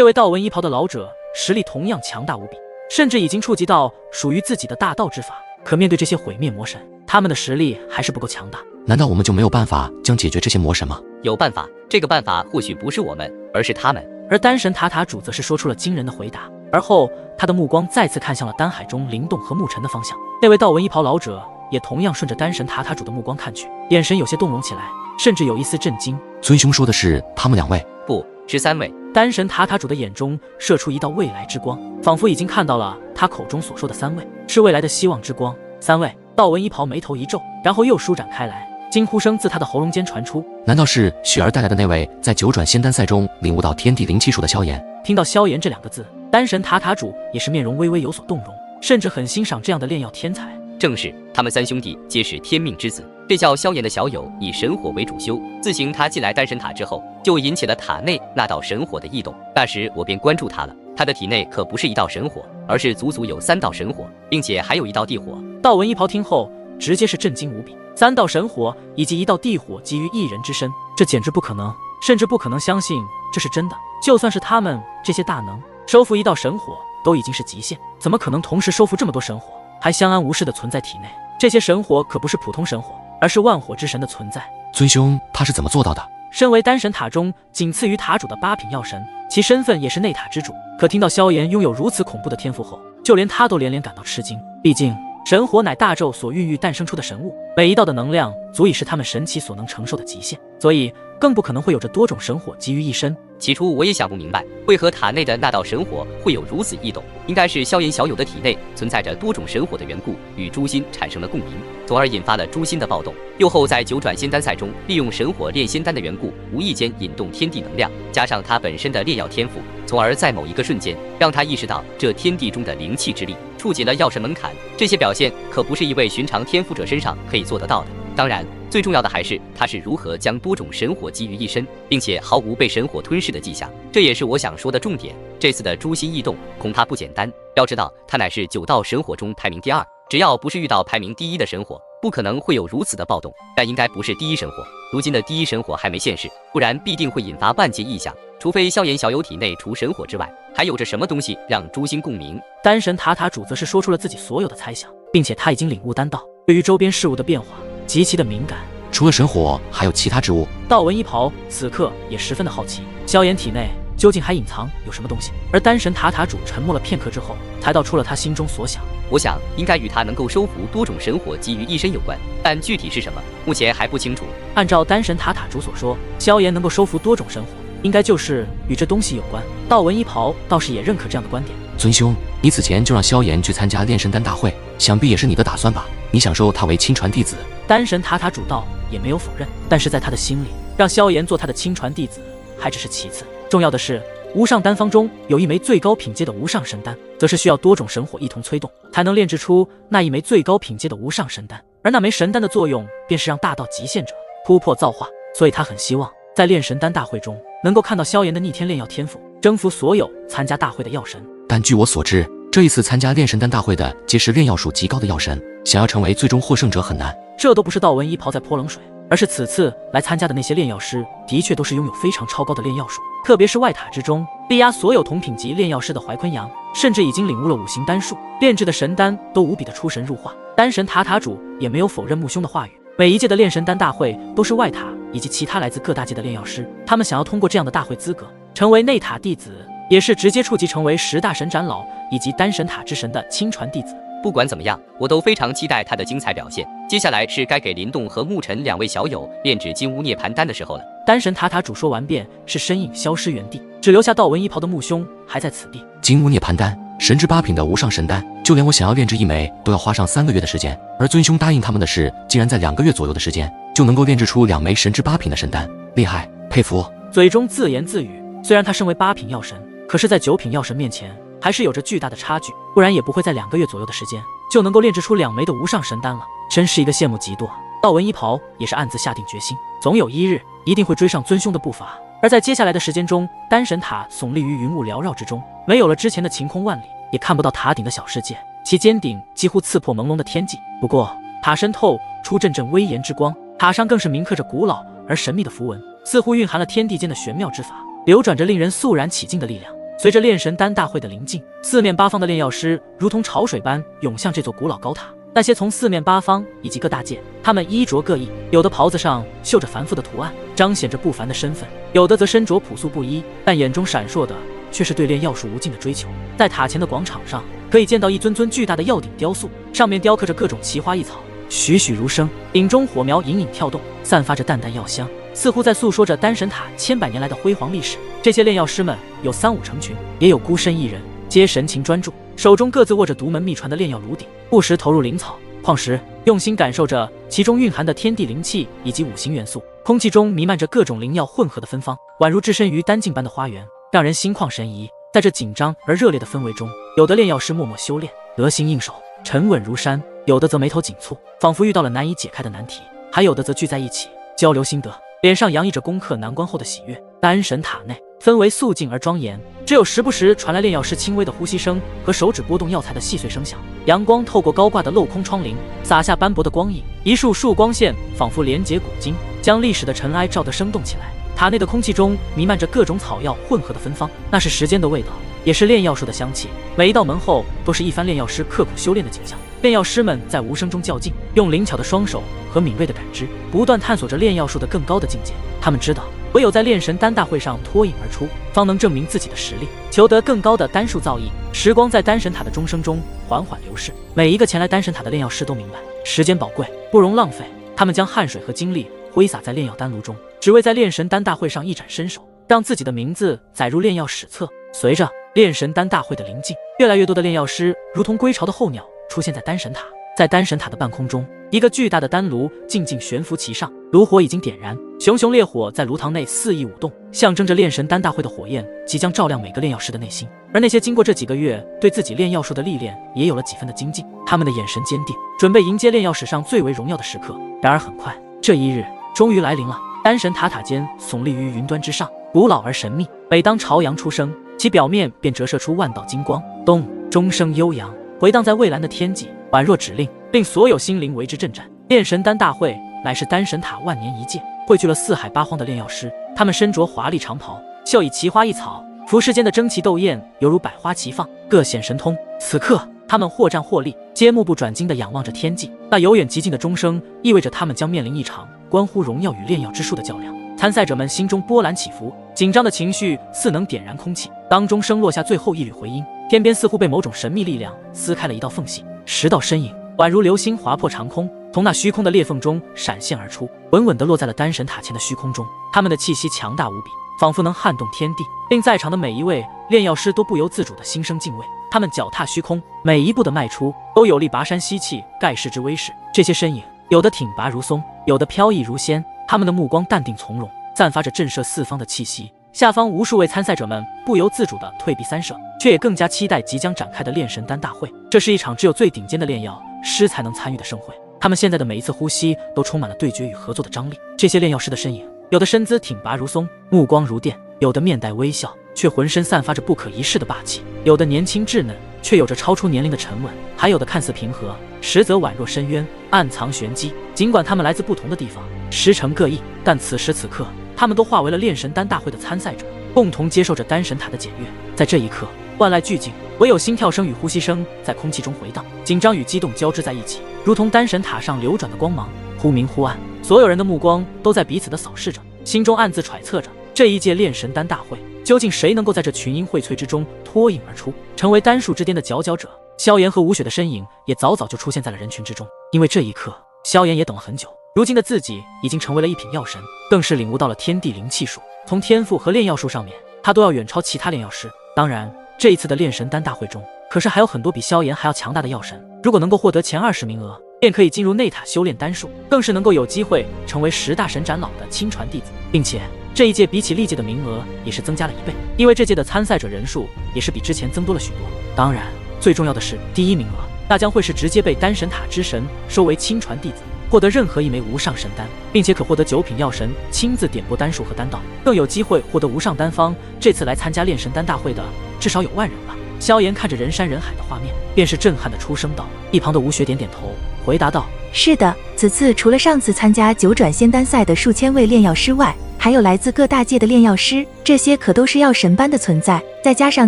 这位道纹衣袍的老者实力同样强大无比，甚至已经触及到属于自己的大道之法。可面对这些毁灭魔神，他们的实力还是不够强大。难道我们就没有办法将解决这些魔神吗？有办法，这个办法或许不是我们，而是他们。而丹神塔塔主则是说出了惊人的回答，而后他的目光再次看向了丹海中灵动和牧尘的方向。那位道纹衣袍老者也同样顺着丹神塔塔主的目光看去，眼神有些动容起来，甚至有一丝震惊。尊兄说的是他们2位？不是3位。丹神塔塔主的眼中射出一道未来之光，仿佛已经看到了他口中所说的3位，是未来的希望之光。3位，道纹衣袍眉头一皱，然后又舒展开来，惊呼声自他的喉咙间传出。难道是雪儿带来的那位在九转仙丹赛中领悟到天地灵气术的萧炎？听到萧炎这2个字，丹神塔塔主也是面容微微有所动容，甚至很欣赏这样的炼药天才。正是，他们3兄弟皆是天命之子。这叫萧炎的小友以神火为主修，自行他进来丹神塔之后，就引起了塔内那道神火的异动。那时我便关注他了，他的体内可不是1道神火，而是足足有3道神火，并且还有1道地火。道纹衣袍听后直接是震惊无比，3道神火以及1道地火集于一人之身，这简直不可能，甚至不可能相信这是真的。就算是他们这些大能收服1道神火都已经是极限，怎么可能同时收服这么多神火，还相安无事的存在体内？这些神火可不是普通神火，而是万火之神的存在。尊兄他是怎么做到的？身为丹神塔中仅次于塔主的8品药神，其身份也是内塔之主。可听到萧炎拥有如此恐怖的天赋后，就连他都连连感到吃惊。毕竟神火乃大咒所孕育诞生出的神物，每一道的能量足以是他们神奇所能承受的极限，所以更不可能会有着多种神火集于一身。起初我也想不明白，为何塔内的那道神火会有如此异动，应该是萧炎小友的体内存在着多种神火的缘故，与诛心产生了共鸣，从而引发了诛心的暴动。又后在九转仙丹赛中，利用神火炼仙丹的缘故，无意间引动天地能量，加上他本身的炼药天赋，从而在某一个瞬间，让他意识到这天地中的灵气之力，触及了药神门槛。这些表现可不是一位寻常天赋者身上可以做得到的。当然，最重要的还是他是如何将多种神火集于一身，并且毫无被神火吞噬的迹象。这也是我想说的重点。这次的诛心异动恐怕不简单，要知道他乃是9道神火中排名第2，只要不是遇到排名第1的神火，不可能会有如此的暴动。但应该不是第1神火，如今的第1神火还没现世，不然必定会引发万劫异象。除非萧炎小友体内除神火之外，还有着什么东西让诛心共鸣。丹神塔塔主则是说出了自己所有的猜想，并且他已经领悟丹道对于周边事物的变化极其的敏感。除了神火，还有其他之物？道纹衣袍此刻也十分的好奇，萧炎体内究竟还隐藏有什么东西。而丹神塔塔主沉默了片刻之后，才道出了他心中所想。我想应该与他能够收服多种神火集于一身有关，但具体是什么，目前还不清楚。按照丹神塔塔主所说，萧炎能够收服多种神火，应该就是与这东西有关。道纹衣袍倒是也认可这样的观点。尊兄，你此前就让萧炎去参加炼神丹大会，想必也是你的打算吧？你想收他为亲传弟子？丹神塔塔主道也没有否认，但是在他的心里，让萧炎做他的亲传弟子还只是其次，重要的是无上丹方中有一枚最高品阶的无上神丹，则是需要多种神火一同催动，才能炼制出那一枚最高品阶的无上神丹。而那枚神丹的作用，便是让大道极限者突破造化，所以他很希望在炼神丹大会中能够看到萧炎的逆天炼药天赋，征服所有参加大会的药神。但据我所知，这一次参加炼神丹大会的皆是炼药术极高的药神，想要成为最终获胜者很难。这都不是道纹衣袍在泼冷水，而是此次来参加的那些炼药师的确都是拥有非常超高的炼药术，特别是外塔之中力压所有同品级炼药师的怀坤阳，甚至已经领悟了5行丹术，炼制的神丹都无比的出神入化。丹神塔塔主也没有否认木兄的话语，每一届的炼神丹大会都是外塔以及其他来自各大界的炼药师，他们想要通过这样的大会资格成为内塔弟子，也是直接触及成为10大神长老以及丹神塔之神的亲传弟子。不管怎么样，我都非常期待他的精彩表现。接下来是该给林动和沐尘2位小友炼制金乌涅槃丹的时候了。丹神塔塔主说完便是身影消失原地，只留下道纹衣袍的木兄还在此地。金乌涅槃丹，神之8品的无上神丹，就连我想要炼制一枚都要花上3个月的时间，而尊兄答应他们的是，竟然在2个月左右的时间就能够炼制出2枚神之8品的神丹，厉害，佩服。嘴中自言自语，虽然他身为8品药神，可是在9品药神面前还是有着巨大的差距，不然也不会在2个月左右的时间就能够炼制出2枚的无上神丹了，真是一个羡慕嫉妒啊。道纹衣袍也是暗自下定决心，总有一日一定会追上尊兄的步伐。而在接下来的时间中，丹神塔耸立于云雾缭绕之中，没有了之前的晴空万里，也看不到塔顶的小世界，其尖顶几乎刺破朦胧的天际。不过塔身透出阵阵威严之光，塔上更是铭刻着古老而神秘的符文，似乎蕴含了天地间的玄妙之法，流转着令人肃然起敬的力量。随着炼神丹大会的临近，四面八方的炼药师如同潮水般涌向这座古老高塔。那些从四面八方以及各大界，他们衣着各异，有的袍子上绣着繁复的图案，彰显着不凡的身份；有的则身着朴素不一，但眼中闪烁的却是对炼药术无尽的追求。在塔前的广场上，可以见到一尊尊巨大的药鼎雕塑，上面雕刻着各种奇花异草，栩栩如生。鼎中火苗隐隐跳动，散发着淡淡药香，似乎在诉说着丹神塔千百年来的辉煌历史。这些炼药师们有3、5成群，也有孤身一人，皆神情专注，手中各自握着独门秘传的炼药炉鼎，不时投入灵草、矿石，用心感受着其中蕴含的天地灵气以及5行元素。空气中弥漫着各种灵药混合的芬芳，宛如置身于丹境般的花园，让人心旷神怡。在这紧张而热烈的氛围中，有的炼药师默默修炼，得心应手，沉稳如山；有的则眉头紧蹙，仿佛遇到了难以解开的难题；还有的则聚在一起交流心得，脸上洋溢着攻克难关后的喜悦。丹神塔内氛围肃静而庄严，只有时不时传来炼药师轻微的呼吸声和手指拨动药材的细碎声响。阳光透过高挂的镂空窗棂，洒下斑驳的光影，一束束光线仿佛连结古今，将历史的尘埃照得生动起来。塔内的空气中弥漫着各种草药混合的芬芳，那是时间的味道，也是炼药术的香气。每一道门后都是一番炼药师刻苦修炼的景象，炼药师们在无声中较劲，用灵巧的双手和敏锐的感知，不断探索着炼药术的更高的境界。他们知道，唯有在炼神丹大会上脱颖而出，方能证明自己的实力，求得更高的丹术造诣。时光在丹神塔的钟声中缓缓流逝，每一个前来丹神塔的炼药师都明白，时间宝贵，不容浪费。他们将汗水和精力挥洒在炼药丹炉中，只为在炼神丹大会上一展身手，让自己的名字载入炼药史册。随着炼神丹大会的临近，越来越多的炼药师如同归巢的候鸟出现在丹神塔。在丹神塔的半空中，一个巨大的丹炉静静悬浮其上，炉火已经点燃，熊熊烈火在炉膛内肆意舞动，象征着炼神丹大会的火焰即将照亮每个炼药师的内心。而那些经过这几个月对自己炼药术的历练，也有了几分的精进，他们的眼神坚定，准备迎接炼药史上最为荣耀的时刻。然而很快，这一日终于来临了。丹神塔塔尖耸立于云端之上，古老而神秘。每当朝阳出生，其表面便折射出万道金光，咚，钟声悠扬，回荡在蔚蓝的天际，宛若指令，令所有心灵为之震颤。炼神丹大会乃是丹神塔万年一届，汇聚了四海八荒的炼药师，他们身着华丽长袍，绣以奇花异草，浮世间的争奇斗艳犹如百花齐放，各显神通。此刻，他们或站或立，皆目不转睛地仰望着天际。那由远及近的钟声意味着他们将面临一场关乎荣耀与炼药之术的较量。参赛者们心中波澜起伏，紧张的情绪似能点燃空气。当钟声落下最后一缕回音，天边似乎被某种神秘力量撕开了一道缝隙，10道身影宛如流星划破长空，从那虚空的裂缝中闪现而出，稳稳地落在了丹神塔前的虚空中。他们的气息强大无比，仿佛能撼动天地，令在场的每一位炼药师都不由自主地心生敬畏。他们脚踏虚空，每一步的迈出都有力拔山吸气盖世之威势。这些身影，有的挺拔如松，有的飘逸如仙，他们的目光淡定从容，散发着震慑四方的气息。下方无数位参赛者们不由自主地退避三舍，却也更加期待即将展开的炼神丹大会。这是一场只有最顶尖的炼药师才能参与的盛会，他们现在的每一次呼吸都充满了对决与合作的张力。这些炼药师的身影，有的身姿挺拔如松，目光如电；有的面带微笑，却浑身散发着不可一世的霸气；有的年轻稚嫩，却有着超出年龄的沉稳；还有的看似平和，实则宛若深渊，暗藏玄机。尽管他们来自不同的地方，师承各异，但此时此刻，他们都化为了炼神丹大会的参赛者，共同接受着丹神塔的检阅。在这一刻，万籁俱静，唯有心跳声与呼吸声在空气中回荡，紧张与激动交织在一起，如同丹神塔上流转的光芒，忽明忽暗。所有人的目光都在彼此的扫视着，心中暗自揣测着，这一届炼神丹大会究竟谁能够在这群英荟萃之中脱颖而出，成为丹术之巅的佼佼者。萧炎和吴雪的身影也早早就出现在了人群之中，因为这一刻，萧炎也等了很久。如今的自己已经成为了一品药神，更是领悟到了天地灵气术。从天赋和炼药术上面，他都要远超其他炼药师。当然，这一次的炼神丹大会中，可是还有很多比萧炎还要强大的药神。如果能够获得前20名额，便可以进入内塔修炼丹术，更是能够有机会成为10大神斩老的亲传弟子。并且这一届比起历届的名额也是增加了1倍，因为这届的参赛者人数也是比之前增多了许多。当然，最重要的是第1名额，那将会是直接被丹神塔之神收为亲传弟子，获得任何一枚无上神丹，并且可获得9品药神亲自点拨丹术和丹道，更有机会获得无上丹方。这次来参加炼神丹大会的至少有万人吧。萧炎看着人山人海的画面，便是震撼的出声道。一旁的吴雪点点头，回答道：是的，此次除了上次参加九转仙丹赛的数千位炼药师外，还有来自各大界的炼药师，这些可都是药神般的存在，再加上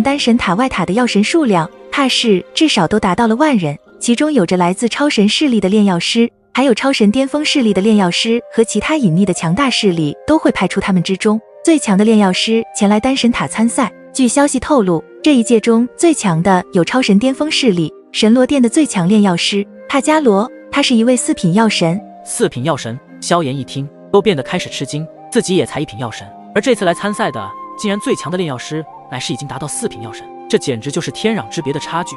丹神塔外塔的药神数量，怕是至少都达到了万人，其中有着来自超神势力的炼药师，还有超神巅峰势力的炼药师和其他隐秘的强大势力都会派出他们之中最强的炼药师前来丹神塔参赛。据消息透露，这一届中最强的有超神巅峰势力神罗殿的最强炼药师帕加罗，他是一位4品药神。4品药神，萧炎一听都变得开始吃惊，自己也才1品药神，而这次来参赛的竟然最强的炼药师乃是已经达到4品药神，这简直就是天壤之别的差距。